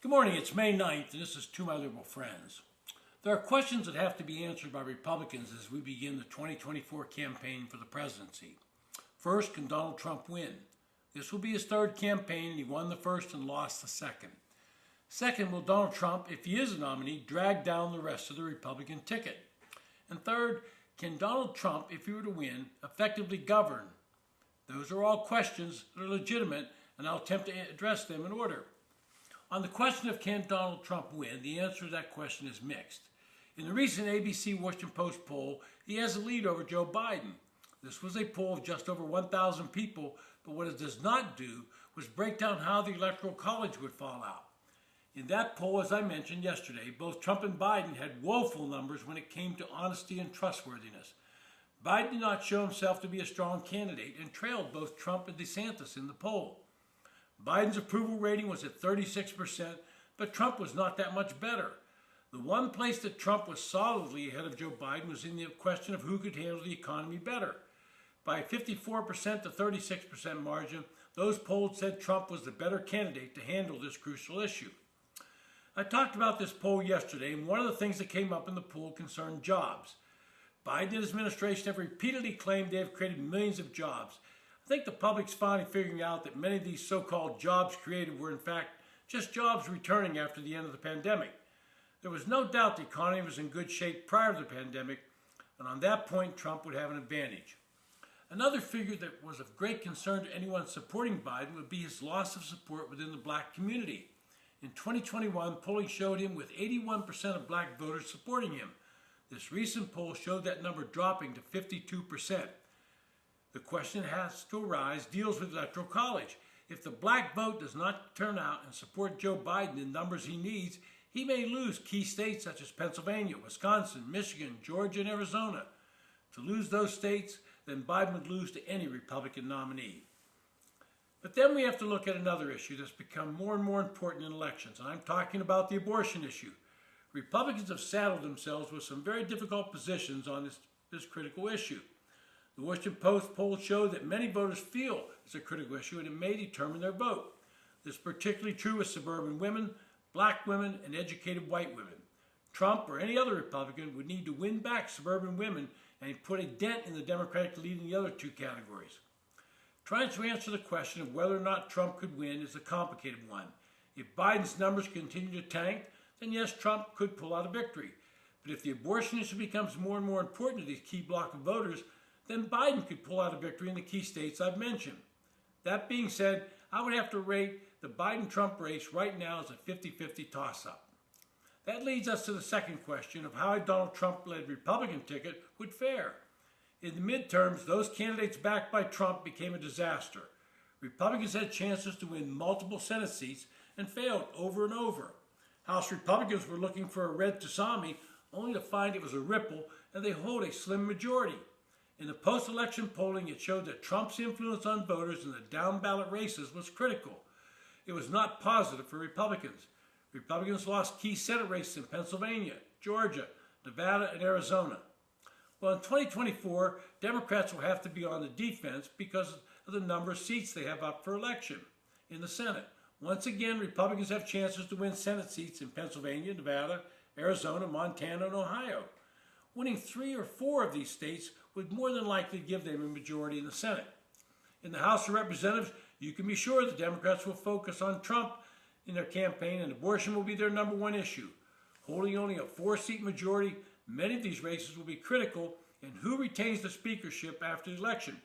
Good morning, it's May 9th, and this is To My Liberal Friends. There are questions that have to be answered by Republicans as we begin the 2024 campaign for the presidency. First, can Donald Trump win? This will be his third campaign, and he won the first and lost the second. Second, will Donald Trump, if he is a nominee, drag down the rest of the Republican ticket? And third, can Donald Trump, if he were to win, effectively govern? Those are all questions that are legitimate, and I'll attempt to address them in order. On the question of can Donald Trump win, the answer to that question is mixed. In the recent ABC Washington Post poll, he has a lead over Joe Biden. This was a poll of just over 1,000 people, but what it does not do was break down how the Electoral College would fall out. In that poll, as I mentioned yesterday, both Trump and Biden had woeful numbers when it came to honesty and trustworthiness. Biden did not show himself to be a strong candidate and trailed both Trump and DeSantis in the poll. Biden's approval rating was at 36%, but Trump was not that much better. The one place that Trump was solidly ahead of Joe Biden was in the question of who could handle the economy better. By a 54% to 36% margin, those polls said Trump was the better candidate to handle this crucial issue. I talked about this poll yesterday, and one of the things that came up in the poll concerned jobs. Biden and his administration have repeatedly claimed they have created millions of jobs. I think the public's finally figuring out that many of these so-called jobs created were in fact just jobs returning after the end of the pandemic. There was no doubt the economy was in good shape prior to the pandemic, and on that point Trump would have an advantage. Another figure that was of great concern to anyone supporting Biden would be his loss of support within the black community. In 2021, polling showed him with 81% of black voters supporting him. This recent poll showed that number dropping to 52%. The question has to arise deals with the Electoral College. If the black vote does not turn out and support Joe Biden in numbers he needs, he may lose key states such as Pennsylvania, Wisconsin, Michigan, Georgia, and Arizona. To lose those states, then Biden would lose to any Republican nominee. But then we have to look at another issue that's become more and more important in elections, and I'm talking about the abortion issue. Republicans have saddled themselves with some very difficult positions on this critical issue. The Washington Post poll showed that many voters feel it's a critical issue and it may determine their vote. This is particularly true with suburban women, black women, and educated white women. Trump or any other Republican would need to win back suburban women and put a dent in the Democratic lead in the other two categories. Trying to answer the question of whether or not Trump could win is a complicated one. If Biden's numbers continue to tank, then yes, Trump could pull out a victory. But if the abortion issue becomes more and more important to these key block of voters, then Biden could pull out a victory in the key states I've mentioned. That being said, I would have to rate the Biden-Trump race right now as a 50-50 toss-up. That leads us to the second question of how a Donald Trump-led Republican ticket would fare. In the midterms, those candidates backed by Trump became a disaster. Republicans had chances to win multiple Senate seats and failed over and over. House Republicans were looking for a red tsunami, only to find it was a ripple, and they hold a slim majority. In the post-election polling, it showed that Trump's influence on voters in the down-ballot races was critical. It was not positive for Republicans. Republicans lost key Senate races in Pennsylvania, Georgia, Nevada, and Arizona. Well, in 2024, Democrats will have to be on the defense because of the number of seats they have up for election in the Senate. Once again, Republicans have chances to win Senate seats in Pennsylvania, Nevada, Arizona, Montana, and Ohio. Winning 3 or 4 of these states would more than likely give them a majority in the Senate. In the House of Representatives, you can be sure the Democrats will focus on Trump in their campaign, and abortion will be their number one issue. Holding only a 4-seat majority, many of these races will be critical in who retains the speakership after the election.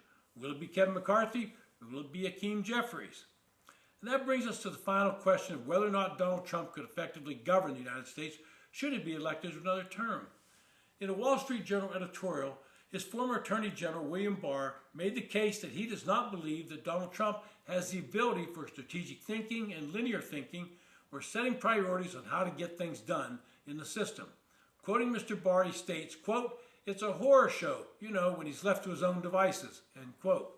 Will it be Kevin McCarthy or will it be Hakeem Jeffries? And that brings us to the final question of whether or not Donald Trump could effectively govern the United States should he be elected to another term. In a Wall Street Journal editorial, his former Attorney General William Barr made the case that he does not believe that Donald Trump has the ability for strategic thinking and linear thinking or setting priorities on how to get things done in the system. Quoting Mr. Barr, he states, quote, "It's a horror show, when he's left to his own devices," end quote.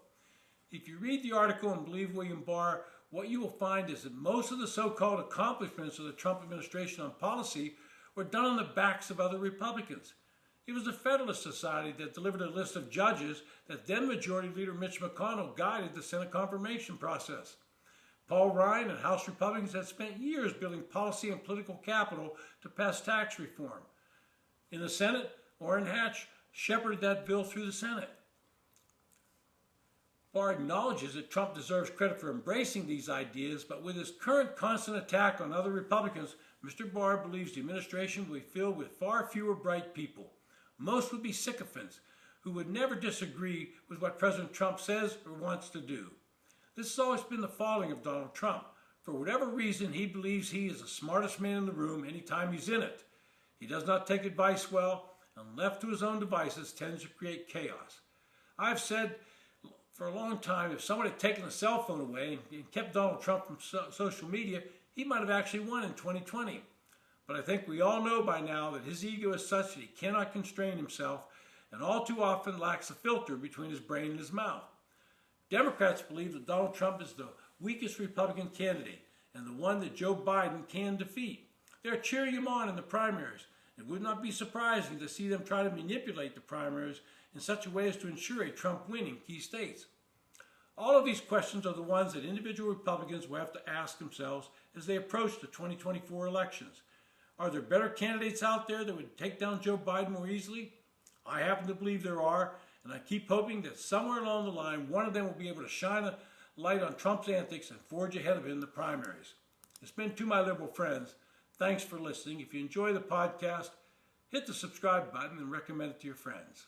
If you read the article and believe William Barr, what you will find is that most of the so-called accomplishments of the Trump administration on policy were done on the backs of other Republicans. It was the Federalist Society that delivered a list of judges that then Majority Leader Mitch McConnell guided the Senate confirmation process. Paul Ryan and House Republicans had spent years building policy and political capital to pass tax reform. In the Senate, Orrin Hatch shepherded that bill through the Senate. Barr acknowledges that Trump deserves credit for embracing these ideas, but with his current constant attack on other Republicans, Mr. Barr believes the administration will be filled with far fewer bright people. Most would be sycophants who would never disagree with what President Trump says or wants to do. This has always been the following of Donald Trump. For whatever reason, he believes he is the smartest man in the room anytime he's in it. He does not take advice well, and left to his own devices tends to create chaos. I've said for a long time, if someone had taken the cell phone away and kept Donald Trump from social media, he might have actually won in 2020. But I think we all know by now that his ego is such that he cannot constrain himself and all too often lacks a filter between his brain and his mouth. Democrats believe that Donald Trump is the weakest Republican candidate and the one that Joe Biden can defeat. They're cheering him on in the primaries. It would not be surprising to see them try to manipulate the primaries in such a way as to ensure a Trump win in key states. All of these questions are the ones that individual Republicans will have to ask themselves as they approach the 2024 elections. Are there better candidates out there that would take down Joe Biden more easily? I happen to believe there are, and I keep hoping that somewhere along the line, one of them will be able to shine a light on Trump's antics and forge ahead of him in the primaries. It's been To My Liberal Friends. Thanks for listening. If you enjoy the podcast, hit the subscribe button and recommend it to your friends.